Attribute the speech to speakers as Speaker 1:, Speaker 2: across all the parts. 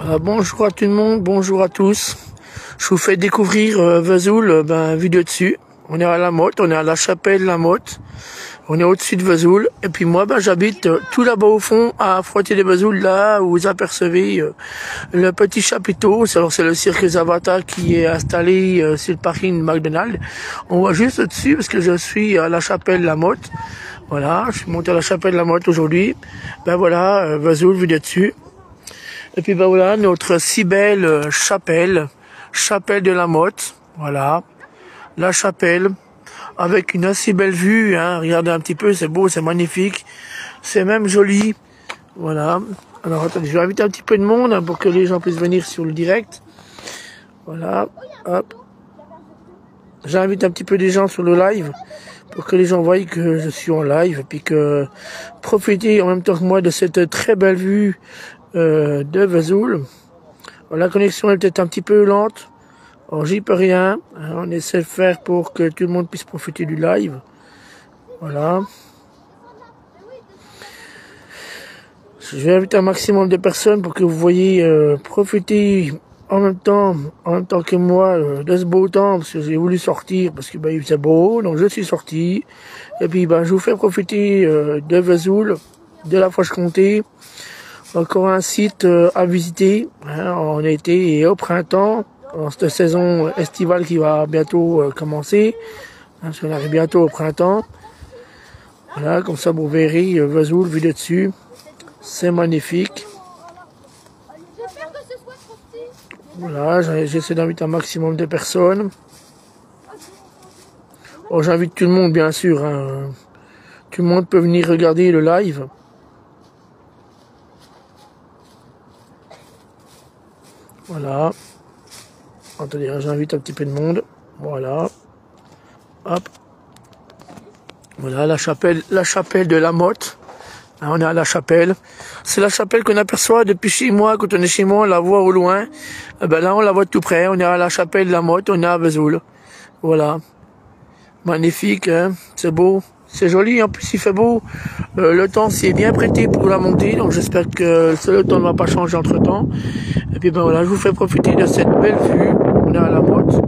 Speaker 1: Voilà, bonjour à tout le monde, bonjour à tous. Je vous fais découvrir Vesoul, vu de dessus. On est à La Motte, on est à la chapelle La Motte. On est au-dessus de Vesoul. Et puis moi, j'habite tout là-bas au fond, à Froidtillé-les-Vesoul, là où vous apercevez le petit chapiteau. Alors c'est le cirque Zavata qui est installé sur le parking de McDonald's. On voit juste au-dessus parce que je suis à la chapelle La Motte. Voilà, je suis monté à la chapelle La Motte aujourd'hui. Voilà, Vesoul vu de dessus. Et puis voilà, notre si belle chapelle de La Motte, voilà, la chapelle, avec une assez belle vue, hein, regardez un petit peu, c'est beau, c'est magnifique, c'est même joli, voilà. Alors attendez, je vais inviter un petit peu de monde, hein, pour que les gens puissent venir sur le direct, voilà, hop. J'invite un petit peu des gens sur le live, pour que les gens voient que je suis en live, et puis que profitez en même temps que moi de cette très belle vue de Vesoul. La connexion est peut-être un petit peu lente, alors j'y peux rien, on essaie de faire pour que tout le monde puisse profiter du live, voilà. Je vais inviter un maximum de personnes pour que vous voyez profiter en même temps que moi de ce beau temps, parce que j'ai voulu sortir, parce que il faisait beau, donc je suis sorti, et puis je vous fais profiter de Vesoul, de la Franche-Comté. Encore un site à visiter, hein, en été et au printemps, dans cette saison estivale qui va bientôt commencer, hein, parce qu'on arrive bientôt au printemps. Voilà, comme ça vous verrez Vesoul vu de dessus, c'est magnifique. Voilà, j'essaie d'inviter un maximum de personnes. Oh, j'invite tout le monde bien sûr, hein. Tout le monde peut venir regarder le live. Voilà. Attendez, j'invite un petit peu de monde. Voilà. Hop. Voilà la chapelle de La Motte. Là, on est à la chapelle. C'est la chapelle qu'on aperçoit depuis chez moi. Quand on est chez moi, on la voit au loin. Là, on la voit tout près. On est à la chapelle de La Motte. On est à Vesoul. Voilà. Magnifique, hein. C'est beau. C'est joli, en plus il fait beau, le temps s'y est bien prêté pour la montée, donc j'espère que le temps ne va pas changer entre temps. Et puis voilà, je vous fais profiter de cette belle vue, on est à La Motte,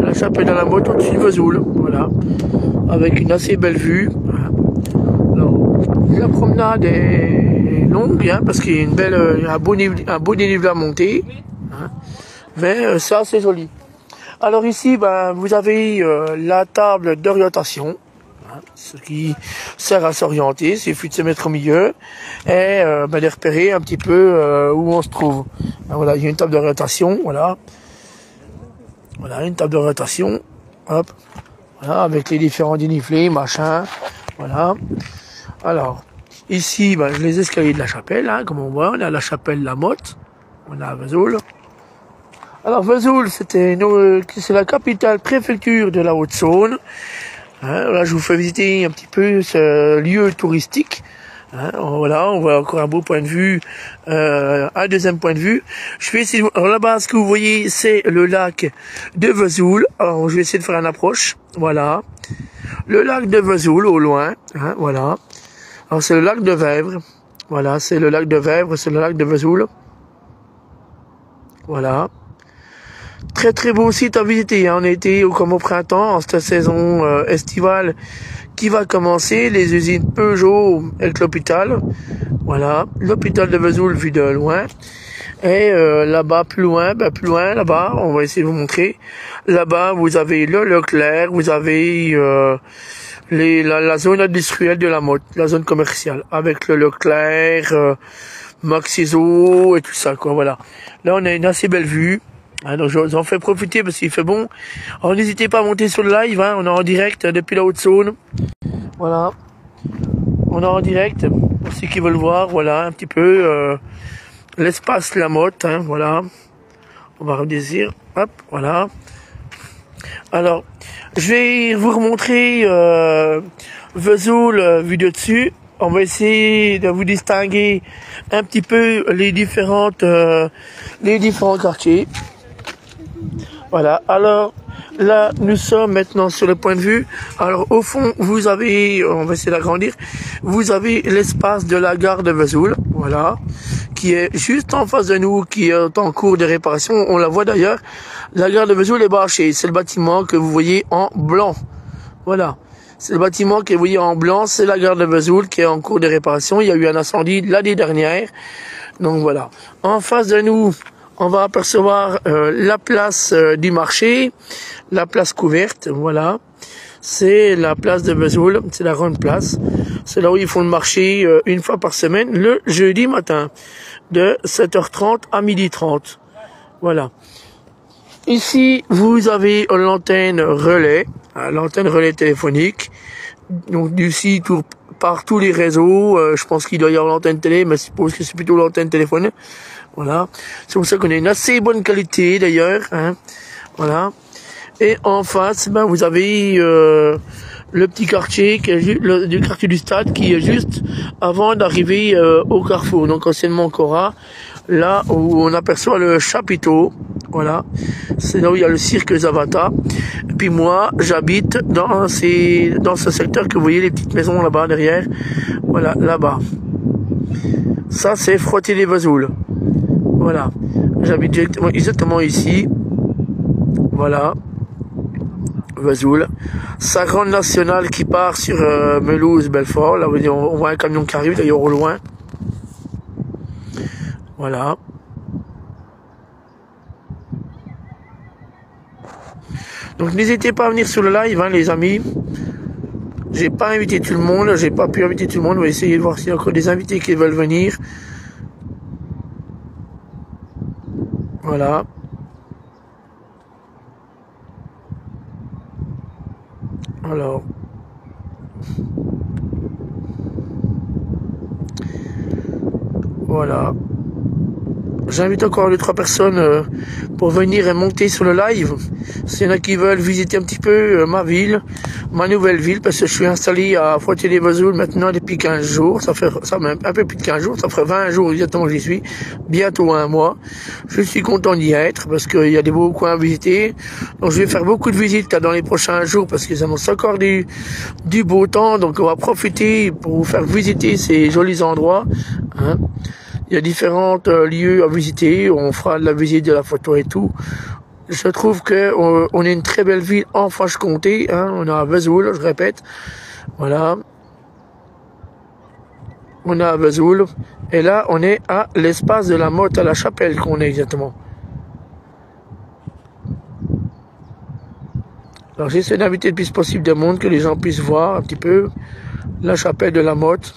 Speaker 1: la chapelle de La Motte au-dessus de Vesoul, voilà, avec une assez belle vue. Voilà. Alors, la promenade est longue, hein, parce qu'il y a une belle, un beau dénivelé à monter, hein, mais ça c'est joli. Alors ici, vous avez la table d'orientation, ce qui sert à s'orienter, il suffit de se mettre au milieu et de repérer un petit peu où on se trouve. Voilà, il y a une table d'orientation, voilà. Voilà, une table d'orientation, hop, voilà, avec les différents dénivelés, machin, voilà. Alors, ici, les escaliers de la chapelle, hein, comme on voit, on est à la chapelle La Motte, on est à Vesoul. Alors Vesoul, c'est la capitale préfecture de la Haute-Saône. Hein, là, je vous fais visiter un petit peu ce lieu touristique. Hein, voilà, on voit encore un beau point de vue, un deuxième point de vue. Je vais essayer. Alors là-bas, ce que vous voyez, c'est le lac de Vesoul. Alors, je vais essayer de faire une approche. Voilà, le lac de Vesoul au loin. Hein, voilà. Alors c'est le lac de Vèvre. Voilà, c'est le lac de Vèvre, c'est le lac de Vesoul. Voilà. Très très beau site à visiter, hein. On était comme au printemps, en cette saison estivale qui va commencer, les usines Peugeot avec l'hôpital, voilà, l'hôpital de Vesoul vu de loin, et là-bas plus loin, là-bas, on va essayer de vous montrer, là-bas vous avez le Leclerc, vous avez la zone industrielle de La Motte, la zone commerciale, avec le Leclerc, Maxiso et tout ça, quoi, voilà. Là on a une assez belle vue. Hein, donc j'en fais profiter parce qu'il fait bon. Alors n'hésitez pas à monter sur le live, hein, on est en direct depuis la Haute-Saône. Voilà. On est en direct, pour ceux qui veulent voir, voilà, un petit peu l'espace La Motte, hein, voilà. On va redésir, hop, voilà. Alors, je vais vous remontrer Vesoul vu de dessus. On va essayer de vous distinguer un petit peu les différents quartiers. Voilà, alors là, nous sommes maintenant sur le point de vue. Alors au fond, vous avez, on va essayer d'agrandir, vous avez l'espace de la gare de Vesoul, voilà, qui est juste en face de nous, qui est en cours de réparation. On la voit d'ailleurs, la gare de Vesoul est bâchée, c'est le bâtiment que vous voyez en blanc, voilà. C'est le bâtiment que vous voyez en blanc, c'est la gare de Vesoul qui est en cours de réparation. Il y a eu un incendie l'année dernière, donc voilà. En face de nous, on va apercevoir la place du marché, la place couverte, voilà. C'est la place de Vesoul, c'est la grande place. C'est là où ils font le marché une fois par semaine, le jeudi matin, de 7h30 à 12h30. Voilà. Ici, vous avez l'antenne relais téléphonique. Donc d'ici, par tous les réseaux, je pense qu'il doit y avoir l'antenne télé, mais je suppose que c'est plutôt l'antenne téléphone. Voilà. C'est pour ça qu'on a une assez bonne qualité d'ailleurs. Hein. Voilà. Et en face, ben, vous avez le petit quartier qui est du quartier du stade qui est juste avant d'arriver au carrefour. Donc anciennement Cora, là où on aperçoit le chapiteau. Voilà. C'est là où il y a le cirque Zavata. Et puis moi, j'habite dans ce secteur que vous voyez, les petites maisons là-bas derrière. Voilà, là-bas. Ça, c'est Frottey-les-Vesoul. Voilà, j'habite exactement ici. Voilà, Vesoul. Sa grande nationale qui part sur Melouse-Belfort. Là, on voit un camion qui arrive d'ailleurs au loin. Voilà. Donc n'hésitez pas à venir sur le live, hein, les amis. J'ai pas invité tout le monde, j'ai pas pu inviter tout le monde. On va essayer de voir s'il y a encore des invités qui veulent venir. Voilà. Alors. Voilà. J'invite encore 2-3 personnes pour venir et monter sur le live. S'il y en a qui veulent visiter un petit peu ma ville, ma nouvelle ville, parce que je suis installé à Frottey-les-Vesoul maintenant depuis 15 jours. Ça fait même un peu plus de 15 jours, ça ferait 20 jours exactement que j'y suis. Bientôt un mois. Je suis content d'y être parce qu'il y a des beaux coins à visiter. Donc je vais faire beaucoup de visites là, dans les prochains jours parce qu'ils annoncent encore du beau temps. Donc on va profiter pour vous faire visiter ces jolis endroits. Hein. Il y a différents lieux à visiter, on fera de la visite, de la photo et tout. Je trouve que on est une très belle ville en Franche-Comté, hein. On a Vesoul, je répète. Voilà. On a Vesoul. Et là, on est à l'espace de la Motte à la Chapelle qu'on est exactement. Alors j'essaie d'inviter le plus possible de monde, que les gens puissent voir un petit peu la Chapelle de la Motte.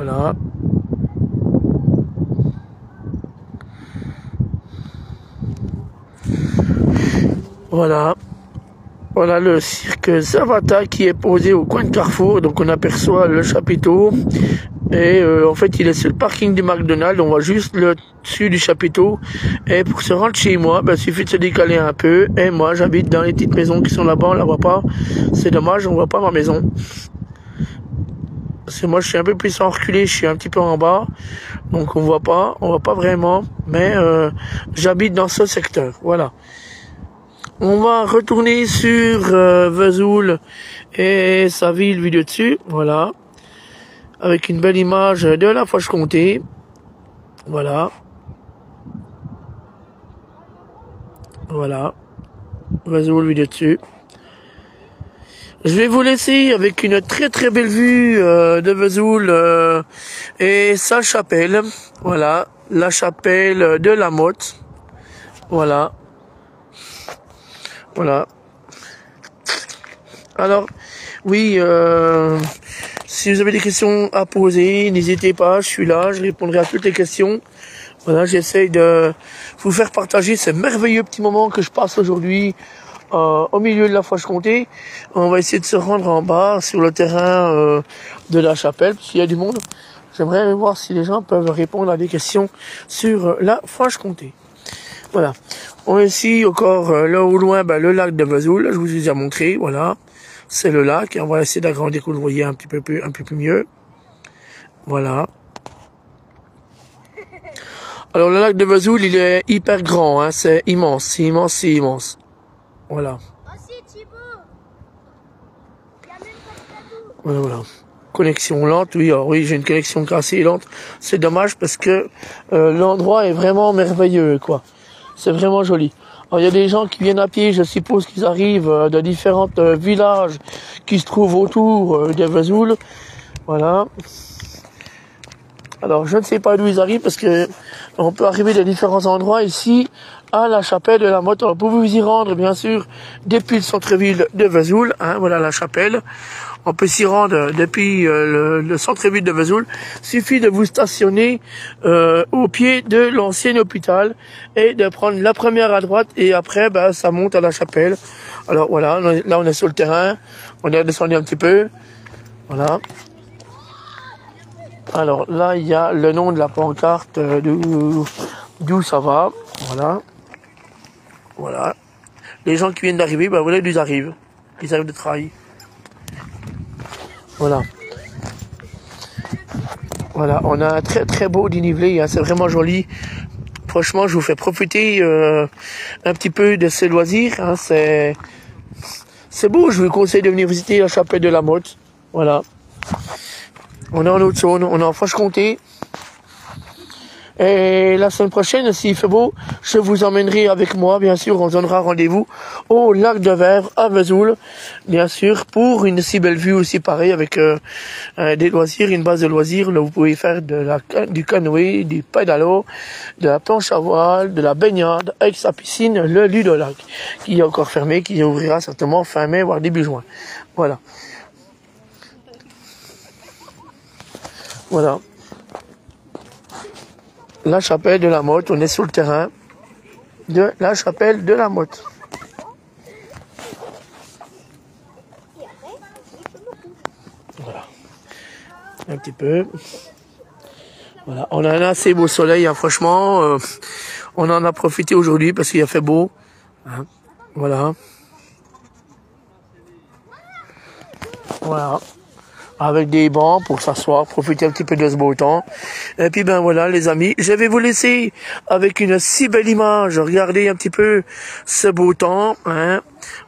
Speaker 1: Voilà. Voilà. Voilà le cirque Zavata qui est posé au coin de Carrefour. Donc on aperçoit le chapiteau. Et en fait il est sur le parking du McDonald's. On voit juste le dessus du chapiteau. Et pour se rendre chez moi, ben, il suffit de se décaler un peu. Et moi j'habite dans les petites maisons qui sont là-bas. On la voit pas. C'est dommage, on voit pas ma maison. Parce que moi je suis un peu plus en reculé, je suis un petit peu en bas, donc on voit pas vraiment, mais j'habite dans ce secteur, voilà. On va retourner sur Vesoul et sa ville vue de dessus, voilà, avec une belle image de la Franche-Comté, voilà, voilà, Vesoul vue de dessus. Je vais vous laisser avec une très très belle vue de Vesoul et sa chapelle. Voilà, la chapelle de la Motte. Voilà. Voilà. Alors, oui, si vous avez des questions à poser, n'hésitez pas, je suis là, je répondrai à toutes les questions. Voilà, j'essaye de vous faire partager ce merveilleux petit moment que je passe aujourd'hui au milieu de la Franche-Comté. On va essayer de se rendre en bas sur le terrain de la chapelle, parce qu'il y a du monde. J'aimerais voir si les gens peuvent répondre à des questions sur la Franche-Comté. Voilà. On a ici encore là au loin le lac de Vesoul, je vous ai déjà montré, voilà. C'est le lac, et on va essayer d'agrandir pour le voyez un peu plus mieux. Voilà. Alors le lac de Vesoul, il est hyper grand, hein, c'est immense, c'est immense, c'est immense. Voilà. Voilà, voilà. Connexion lente, oui, alors oui, j'ai une connexion assez lente. C'est dommage parce que l'endroit est vraiment merveilleux, quoi. C'est vraiment joli. Alors il y a des gens qui viennent à pied, je suppose qu'ils arrivent de différents villages qui se trouvent autour de Vesoul. Voilà. Alors je ne sais pas d'où ils arrivent parce que on peut arriver de différents endroits ici à la chapelle de la Motte. Alors pour vous y rendre, bien sûr, depuis le centre-ville de Vesoul, hein, voilà la chapelle. On peut s'y rendre depuis le centre-ville de Vesoul. Suffit de vous stationner au pied de l'ancien hôpital et de prendre la première à droite et après ben, ça monte à la chapelle. Alors voilà, là on est sur le terrain, on est descendu un petit peu. Voilà. Alors là il y a le nom de la pancarte d'où ça va. Voilà. Voilà. Les gens qui viennent d'arriver, ben voilà, ils arrivent. Ils arrivent de travailler. Voilà. Voilà, on a un très très beau dénivelé, hein, c'est vraiment joli. Franchement, je vous fais profiter un petit peu de ces loisirs. Hein, c'est beau, je vous conseille de venir visiter la chapelle de la Motte. Voilà. On est en Haute-Saône, on est en Franche-Comté. Et la semaine prochaine, s'il fait beau, je vous emmènerai avec moi, bien sûr, on se donnera rendez-vous au lac de Vèvre à Vesoul, bien sûr, pour une si belle vue aussi pareil, avec des loisirs, une base de loisirs. Là, vous pouvez faire du canoë, du pédalo, de la planche à voile, de la baignade, avec sa piscine, le Ludolac, qui est encore fermé, qui ouvrira certainement fin mai, voire début juin. Voilà. Voilà. La chapelle de la Motte, on est sur le terrain de la chapelle de la Motte. Voilà. Un petit peu. Voilà. On a un assez beau soleil, hein, franchement. On en a profité aujourd'hui parce qu'il a fait beau. Hein. Voilà. Voilà. Avec des bancs pour s'asseoir, profiter un petit peu de ce beau temps. Et puis ben voilà les amis, je vais vous laisser avec une si belle image. Regardez un petit peu ce beau temps. Hein.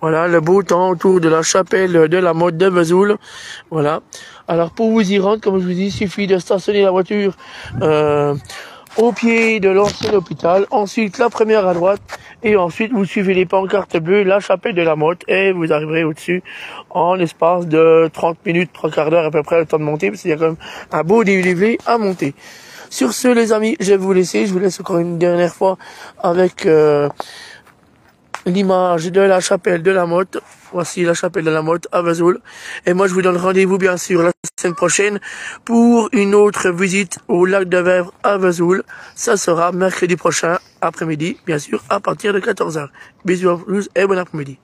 Speaker 1: Voilà, le beau temps autour de la chapelle de la Motte de Vesoul. Voilà. Alors pour vous y rendre, comme je vous dis, il suffit de stationner la voiture au pied de l'ancien hôpital, ensuite la première à droite, et ensuite vous suivez les pancartes bleues, la chapelle de la Motte, et vous arriverez au-dessus en l'espace de 30 minutes, 3 quarts d'heure à peu près le temps de monter, parce qu'il y a quand même un beau dénivelé à monter. Sur ce les amis, je vais vous laisser, je vous laisse encore une dernière fois avec l'image de la chapelle de la Motte. Voici la chapelle de la Motte à Vesoul. Et moi, je vous donne rendez-vous, bien sûr, la semaine prochaine pour une autre visite au lac de Vèvre à Vesoul. Ça sera mercredi prochain, après-midi, bien sûr, à partir de 14h. Bisous à tous et bon après-midi.